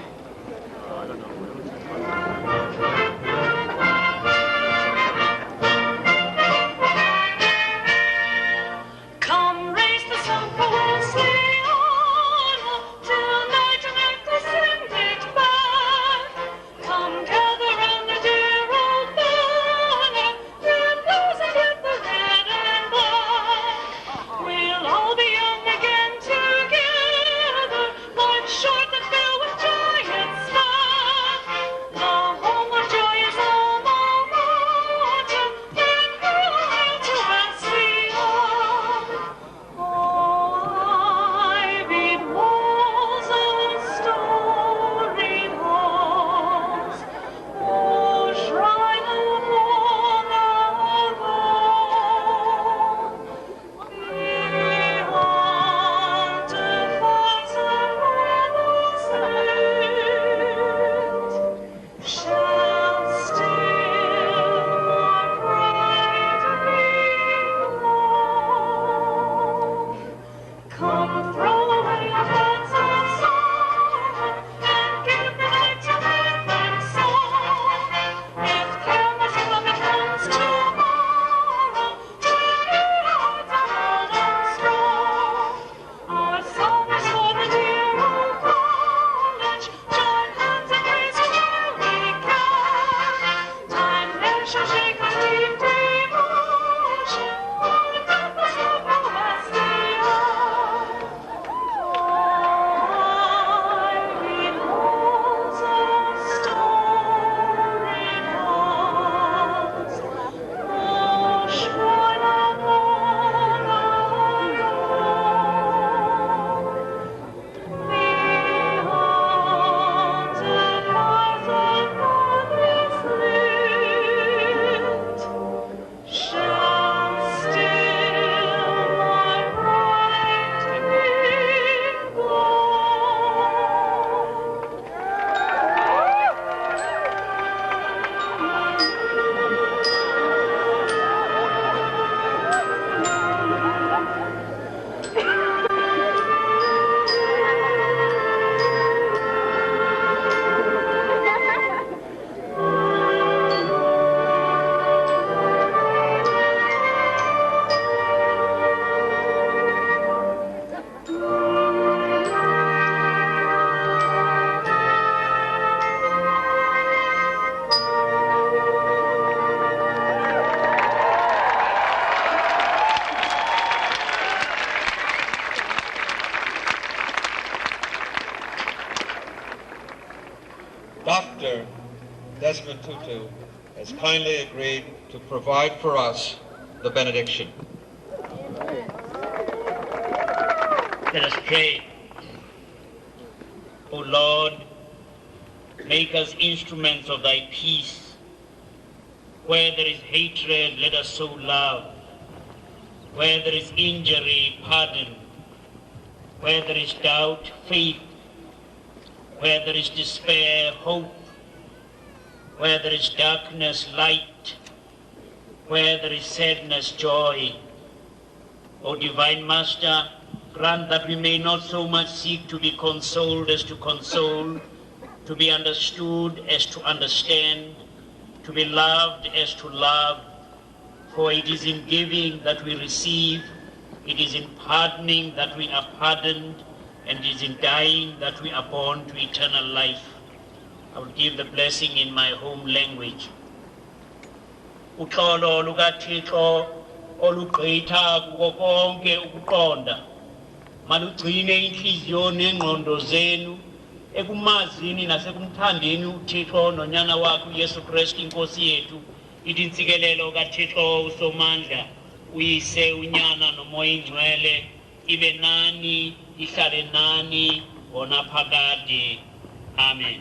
Dr. Desmond Tutu has kindly agreed to provide for us the benediction. Let us pray. O Lord, make us instruments of thy peace. Where there is hatred, let us sow love. Where there is injury, pardon. Where there is doubt, faith. Where there is despair, hope. Where there is darkness, light. Where there is sadness, joy. O Divine Master, grant that we may not so much seek to be consoled as to console, to be understood as to understand, to be loved as to love. For it is in giving that we receive, it is in pardoning that we are pardoned, and it is in dying that we are born to eternal life. I will give the blessing in my home language. Uxolo lukaThixo olugqitha kuko konke ukuqonda, malugcine inhliziyo nengqondo zenu ekumazini nasekumthandeni uThixo nonyana wakhe uYesu Kristu inkosi yethu. Ithi intsikelelo kaThixo usomandla, uyise unyana nomoya ingcwele ibe nani ihlale nani bona phakade. Amen.